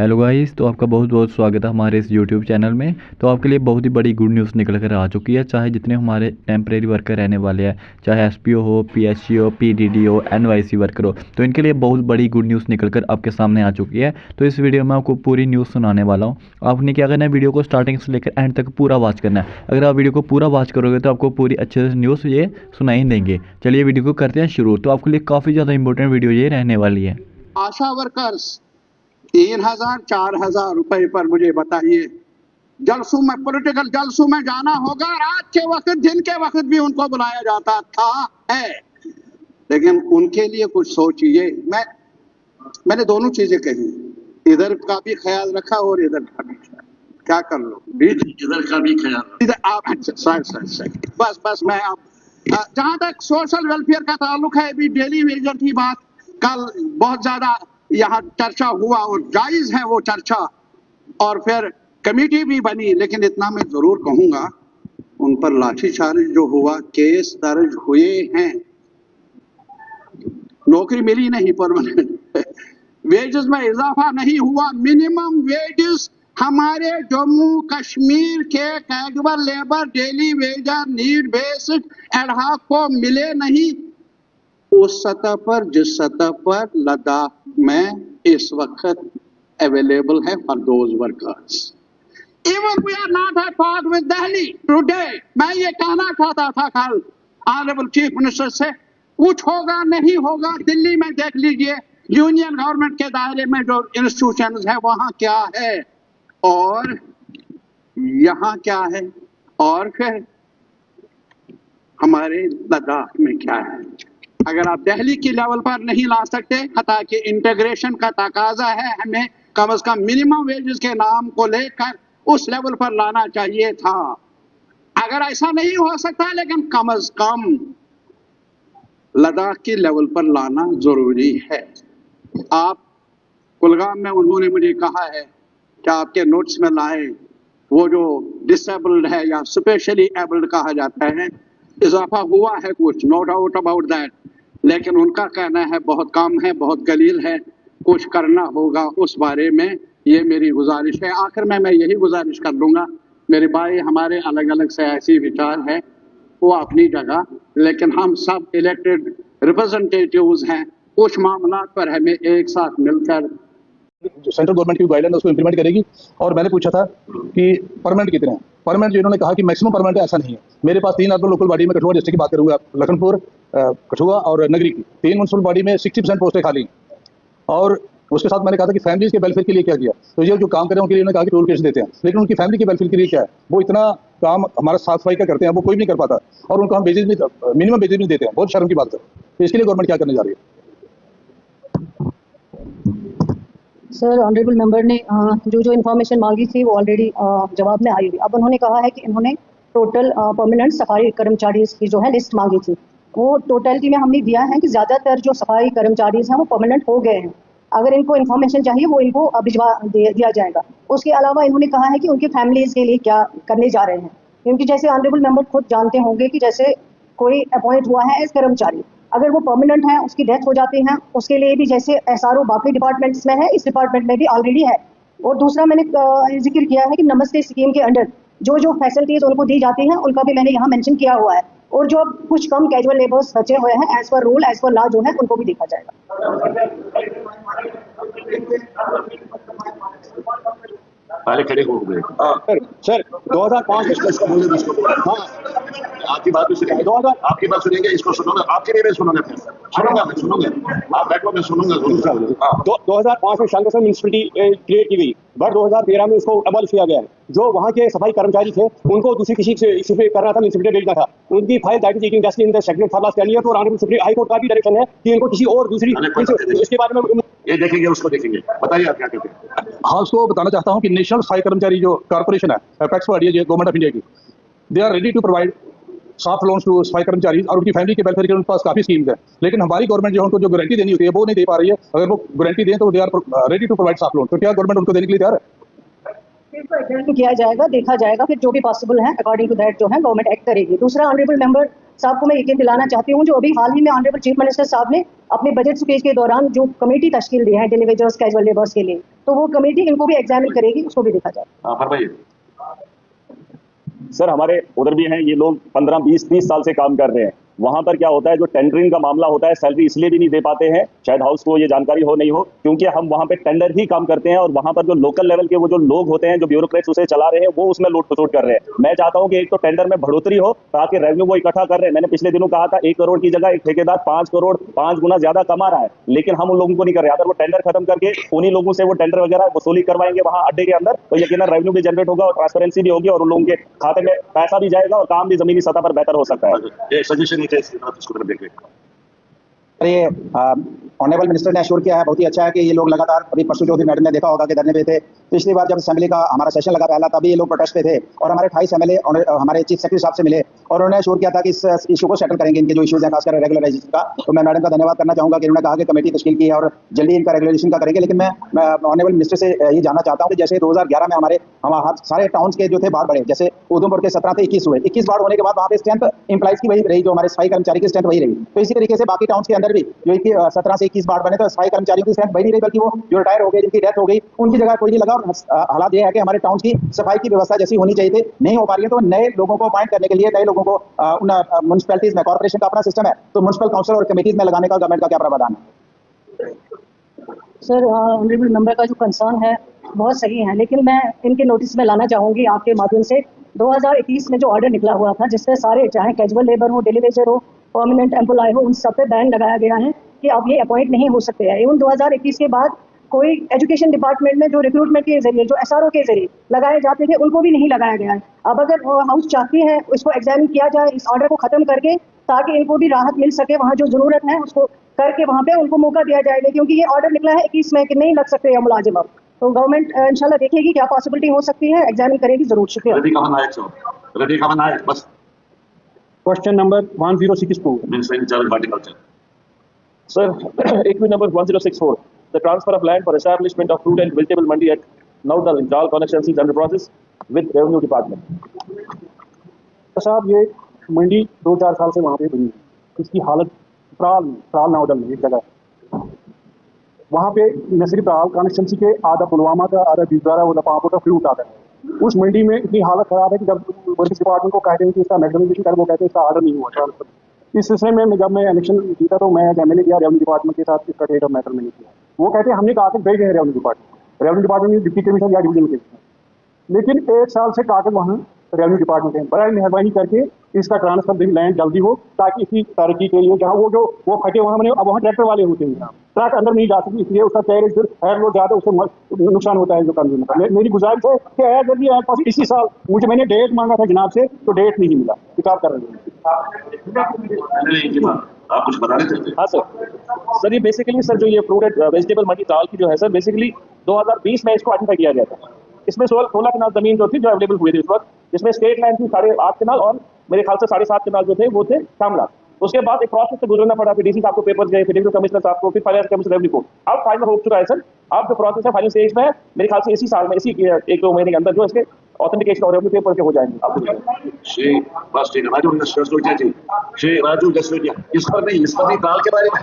Hello guys, तो आपका बहुत बहुत स्वागत है हमारे इस यूट्यूब चैनल में। तो आपके लिए बहुत ही बड़ी गुड न्यूज़ निकल कर आ चुकी है। चाहे जितने हमारे टेम्परेरी वर्कर रहने वाले हैं, चाहे एसपीओ हो, पीएचसी हो, पीडीडी हो, एनवाईसी वर्कर हो, तो इनके लिए बहुत बड़ी गुड न्यूज़ निकल कर आपके सामने आ चुकी है। तो इस वीडियो में आपको पूरी न्यूज़ सुनाने वाला हूँ। आपने क्या करना है, वीडियो को स्टार्टिंग से लेकर एंड तक पूरा वॉच करना है। अगर आप वीडियो को पूरा वॉच करोगे तो आपको पूरी अच्छे से न्यूज़ ये सुनाई देंगे। चलिए वीडियो को करते हैं शुरू। तो आपके लिए काफ़ी ज़्यादा इंपॉर्टेंट वीडियो ये रहने वाली है। आशा वर्कर्स 3,000 4,000 रुपए पर मुझे बताइए, जलसों में, पॉलिटिकल जलसों में जाना होगा। रात के वक्त, दिन के वक्त भी उनको बुलाया जाता था है, लेकिन उनके लिए कुछ सोचिए। मैंने दोनों चीजें कही, इधर का भी ख्याल रखा और इधर का भी ख्याल। क्या कर लो, इधर का भी ख्याल, इधर आप बस मैं आप जहां तक सोशल वेलफेयर का ताल्लुक है, अभी डेली वेजर की बात कल बहुत ज्यादा यहाँ चर्चा हुआ और जायज है वो चर्चा, और फिर कमेटी भी बनी। लेकिन इतना मैं जरूर कहूंगा, उन पर लाठीचार्ज जो हुआ, केस दर्ज हुए हैं, नौकरी मिली नहीं, परमानेंट वेजेस में इजाफा नहीं हुआ। मिनिमम वेजेस हमारे जम्मू कश्मीर के casual labour, daily Vaser, need based ad hoc को मिले नहीं उस सतह पर जिस सतह पर लद्दाख में इस वक्त अवेलेबल है for those workers. Even we are not at part with Delhi today. मैं ये कहना चाहता था कल ऑनरेबल चीफ मिनिस्टर से, कुछ होगा नहीं होगा, दिल्ली में देख लीजिए यूनियन गवर्नमेंट के दायरे में जो इंस्टीट्यूशंस है वहां क्या है और यहाँ क्या है, और फिर हमारे लद्दाख में क्या है। अगर आप दिल्ली की लेवल पर नहीं ला सकते, खता कि इंटीग्रेशन का तकाजा है, हमें कम से कम मिनिमम वेजेस के नाम को लेकर उस लेवल पर लाना चाहिए था। अगर ऐसा नहीं हो सकता, लेकिन कम से कम लद्दाख की लेवल पर लाना जरूरी है। आप कुलगाम में उन्होंने मुझे कहा है कि आपके नोट्स में लाए, वो जो डिसेबल्ड है या स्पेशली एबल्ड कहा जाता है, इजाफा हुआ है कुछ, नो डाउट अबाउट दैट, लेकिन उनका कहना है बहुत कम है, बहुत कलील है, कुछ करना होगा उस बारे में। ये मेरी गुजारिश है। आखिर में मैं यही गुजारिश कर लूँगा, मेरे भाई, हमारे अलग अलग सियासी विचार हैं, वो अपनी जगह, लेकिन हम सब इलेक्टेड रिप्रेजेंटेटिव्स हैं। कुछ मामला पर हमें एक साथ मिलकर जो सेंट्रल गवर्नमेंट की गाइडलाइन उसको इंप्लीमेंट करेगी। और मैंने पूछा था कि परमानेंट कितने हैं, परमानेंट जो इन्होंने कहा कि मैक्सिमम परमानेंट है, ऐसा नहीं है। मेरे पास 3 अर्बन लोकल बॉडी में, कठुआ डिस्ट्रिक्ट की बात करूंगा, लखनपुर, कठुआ और नगरी की 3 म्युनिसिपल बॉडी में 60% पोस्टें खाली हैं। और उसके साथ मैंने कहा था कि फैमिलीज के वेलफेयर के लिए क्या किया, तो ये जो काम कर रहे हैं उनके लिए उन्होंने कहा कि टोल केस देते हैं, लेकिन उनकी फैमिली के वेलफेयर के लिए क्या है, वो इतना काम हमारा साफ सफाई का करते हैं, वो कोई भी नहीं कर पाता, और उनको हम बेसिस में, मिनिमम बेसिस में देते हैं। बहुत शर्म की बात है। तो इसके लिए गवर्नमेंट क्या करने जा रही है? सर, ऑनरेबल मेंबर ने जो इन्फॉर्मेशन मांगी थी वो ऑलरेडी जवाब में आई हुई। अब उन्होंने कहा है कि इन्होंने टोटल परमानेंट सफाई कर्मचारी की जो है लिस्ट मांगी थी, वो टोटलिटी में हमने दिया है कि ज़्यादातर जो सफाई कर्मचारीज हैं वो परमानेंट हो गए हैं। अगर इनको इन्फॉर्मेशन चाहिए वो इनको भिजवा दिया जाएगा। उसके अलावा इन्होंने कहा है कि उनके फैमिलीज़ के लिए क्या करने जा रहे हैं, क्योंकि जैसे ऑनरेबल मेंबर खुद जानते होंगे कि जैसे कोई अपॉइंट हुआ है एज कर्मचारी, अगर वो परमानेंट है, उसकी डेथ हो जाती है, उसके लिए भी जैसे एसआरओ बाकी डिपार्टमेंट्स में है, इस डिपार्टमेंट में भी ऑलरेडी है। और दूसरा मैंने जिक्र किया है कि नमस्ते स्कीम के अंडर जो जो फैसिलिटीज उनको दी जाती हैं उनका भी मैंने यहाँ मेंशन किया हुआ है। और जो कुछ कम कैजुअल लेबर्स बचे हुए हैं, as per rule, as per law जो है, उनको भी देखा जाएगा। पहले खड़े हो गए सर 2005 आपकी बात भी सुनेंगे, 2000 आपकी बात सुनेंगे, इसको सुनोगे, आपके लिए मैं सुनूंगा, फिर सुनूंगा, मैं सुनूंगा, आप बैठो, मैं सुनूंगा। 2005 में शांगसन म्युनिसिपलिटी क्रिएट की गई, बट 2013 में उसको अबॉलिश किया गया है। जो वहाँ के सफाई कर्मचारी थे उनको दूसरी किसी से इशू पे करना था, म्युनिसिपलिटी भेजना था। उनकी file that is taking in the segment for last 10 year. तो ऑनरेबल सुप्रीम हाई कोर्ट का भी डायरेक्शन है कि इनको किसी और दूसरी इसके बारे में ये देखेंगे, उसको देखेंगे। बताइए आप क्या कहते हैं? हाँ, उसको बताना चाहता हूँ कि नेशनल सफाई कर्मचारी जो कॉर्पोरेशन है, टैक्स बॉडी है गवर्नमेंट ऑफ इंडिया की, they are ready to provide soft loans to सफाई कर्मचारी, और उनकी फैमिली के वेलफेयर के उनके पास काफी स्कीम्स है। लेकिन हमारी गवर्नमेंट जो उनको जो गारंटी देनी होती है वो नहीं दे पा रही है। अगर वो गारंटी दें तो they are ready to provide soft loan, तो क्या गवर्नमेंट उनको देने के लिए तैयार है? इसको एग्जामिन किया जाएगा, देखा जाएगा, फिर जो भी पॉसिबल है अकॉर्डिंग टू दैट जो है गवर्नमेंट एक्ट करेगी। दूसरा, ऑनरेबल मेंबर साहब को मैं यकीन दिलाना चाहती हूँ, जो अभी हाल ही में ऑनरेबल चीफ मिनिस्टर साहब ने अपने बजट स्पीच के दौरान जो कमेटी तश्कील दी है डेली वेजर्स कैजुअल लेबर्स के लिए, तो वो कमेटी इनको भी एग्जामिन करेगी, उसको भी देखा जाएगा। हाँ फरमाइए। सर हमारे उधर भी हैं, ये लोग 15, 20, 30 साल से काम कर रहे हैं। वहां पर क्या होता है, जो टेंडरिंग का मामला होता है, सैलरी इसलिए भी नहीं दे पाते हैं, शायद हाउस को ये जानकारी हो नहीं हो, क्योंकि हम वहां पे टेंडर ही काम करते हैं और वहां पर जो लोकल लेवल के वो जो लोग होते हैं, जो ब्यूरोक्रेट्स उसे चला रहे हैं, वो उसमें लूट खसोट कर रहे हैं। मैं चाहता हूं कि एक तो टेंडर में बढ़ोतरी हो ताकि रेवेन्यू वो इकट्ठा कर रहे हैं। मैंने पिछले दिनों कहा था 1 करोड़ की जगह एक ठेकेदार 5 करोड़ 5 गुना ज्यादा कमा रहा है, लेकिन हम उन लोगों को नहीं कर रहे। अगर वो टेंडर खत्म करके उन्हीं लोगों से वो टेंडर वगैरह वसूली करवाएंगे वहां अड्डे के अंदर, तो यकीनन रेवेन्यू भी जनरेट होगा और ट्रांसपेरेंसी भी होगी और उन लोगों के खाते में पैसा भी जाएगा और काम भी जमीनी सतह पर बेहतर हो सकता है। एक सजेशन है इसको तरफ देखिए। ये ऑनरेबल मिनिस्टर ने एश्योर किया है, बहुत ही अच्छा है कि ये लोग लगातार, अभी परसों चौधरी मैडम ने देखा होगा कि धरने पे थे। पिछली बार जब असेंबली का हमारा सेशन लगा पहला, तभी ये लोग प्रोटेस्ट पे थे और हमारे 28 एमएलए हमारे चीफ सेक्रेटरी साहब से मिले और उन्होंने एश्योर किया था कि इस इशू को सेटल करेंगे, इनके जो इशूज हैं खासकर रेगुलराइजेशन का। तो मैं मैडम का धन्यवाद करना चाहूंगा कि उन्होंने कहा कि कमेटी तश्कील की है और जल्दी इनका रेगुलेशन का करेंगे। लेकिन मैं ऑनरेबल मिनिस्टर से ये जानना चाहता हूँ कि जैसे 2011 में हमारे सारे टाउन्स के जो थे बाढ़ बढ़े, जैसे उधमपुर के 17 से 21 हुए, 21 बाढ़ होने के बाद वहाँ पे स्ट्रेंथ इंप्लाइज की वही रही, जो हमारे सफाई कर्मचारी की स्ट्रेंथ वही रही। तो इसी तरीके से बाकी टाउन्स के अंदर भी जो 17 से 21 बाढ़ बने, तो सफाई कर्मचारियों की स्ट्रेंथ वही नहीं रही, बल्कि वो जो रिटायर हो गए, जिनकी डेथ हो गई, उनकी जगह कोई नहीं लगा। और हालात ये है कि हमारे टाउन की सफाई की व्यवस्था जैसी होनी चाहिए थी नहीं हो पा रही है। तो नए लोगों को अपॉइंट करने के लिए, नए लोगों को उन म्युनिसिपैलिटीज में, कॉर्पोरेशन का अपना सिस्टम है, तो म्युनिसिपल काउंसिल और कमेटीज में लगाने का गवर्नमेंट का क्या प्रावधान है? सर, ऑनरेबल मेंबर का जो कंसर्न है बहुत सही है, लेकिन मैं इनके नोटिस में लाना चाहूँगी आपके माध्यम से 2021 में जो ऑर्डर निकला हुआ था, जिससे सारे, चाहे कैजुअल लेबर हो, डेली वेजर हो, परमानेंट एम्प्लॉय हो, उन सब पे बैन लगाया गया है कि अब ये अपॉइंट नहीं हो सकते हैं। इवन 2021 के बाद कोई एजुकेशन डिपार्टमेंट में जो रिक्रूटमेंट के जरिए, जो एसआरओ के जरिए लगाए जाते थे, उनको भी नहीं लगाया गया है। अब अगर हाउस चाहती है इसको एग्जामिन किया जाए, इस ऑर्डर को खत्म करके, ताकि इनको भी राहत मिल सके, वहाँ जो जरूरत है उसको करके वहाँ पे उनको मौका दिया जाएगा, क्योंकि ये ऑर्डर निकला है 21 में कि नहीं लग सकते हैं मुलाजिम। अब तो गवर्नमेंट इंशाल्लाह देखेगी क्या पॉसिबिलिटी हो सकती है, एग्जामिन करेगी जरूर। शुक्रिया। रेडी का बनाए बस। Question number 1064, minister in charge horticulture. Sir, equity number 1064. The transfer of land for establishment of fruit and vegetable mandi at Naudal in Jal constituency is under process with Revenue Department. साहब, ये मंडी 2-4 साल से वहाँ पे बनी है, इसकी हालत त्राल नाउडल में एक जगह है। वहाँ पे न सिर्फ त्राल कॉन्स्टिट्यूंसी के आधा पुलवामा का, आधा बिजवारा, वो लपापो का फ्रूट आता है। उस मंडी में इतनी हालत खराब है कि जब वर्किंग डिपार्टमेंट को कहते हैं कि इसका मैग्नेटाइजेशन कर, वो कहते हैं इसका ऑर्डर नहीं हुआ ट्रांसफर। इस सिलसिले में जब मैं इलेक्शन जीता तो मैं एमएलए किया, रेवेन्यू डिपार्टमेंट के साथ इसका डेट ऑफ मैटर में नहीं किया। वो कहते हैं हमने कागज भेजे हैं रेवेन्यू डिपार्टमेंट में डिप्टी कमिश्नर या डिवीजन कमिश्नर, लेकिन 1 साल से कागज वहाँ रेवेन्यू डिपार्टमेंट है। बड़ा मेहरबानी करके इसका ट्रांसफर लैंड जल्दी हो, ताकि इसी तरक्की के लिए जहाँ वो फटे वहाँ बने। अब वहाँ ट्रैक्टर वाले होते हैं, ट्रक अंदर नहीं जा सकती, इसलिए उसका कैरेज फिर है लोग ज़्यादा, उससे नुकसान होता है जो कंज्यूमर का। मेरी गुजारिश है कि अगर भी आपके पास इसी साल, मैंने डेट मांगा था जनाब से, तो डेट नहीं मिला, हिसाब कर रहे हैं। आप कुछ बता रहे थे? हाँ सर, ये बेसिकली सर जो ये फ्रूट एंड वेजिटेबल मंडी त्राल की जो है सर, बेसिकली 2020 में इसको आइडेंटिफाई किया गया था। इसमें 16 कनाल जमीन जो थी जो अवेलेबल हुई थी उस वक्त, जिसमें स्टेट लैंड थी 8.5 कनाल और मेरे ख्याल से 7.5 कनाल जो थे वो थे शामला। उसके बाद एक प्रोसेस से गुजरना पड़ा, फिर डीसी साहब को पेपर्स गए, फिर डिप्टी कमिश्नर साहब को, फिर फाइनेंस कमिश्नर रेवेन्यू को। अब फाइनल हो चुका है सर। अब जो प्रोसेस है फाइनल स्टेज में है, मेरे ख्याल से इसी साल में, इसी 1-2 महीने के अंदर जो इसके ऑथेंटिकेशन और रेवेन्यू पेपर के हो जाएंगे। आपको श्री बस ठीक है राजू, श्री राजू जसवेटिया, इस पर नहीं, त्राल के बारे में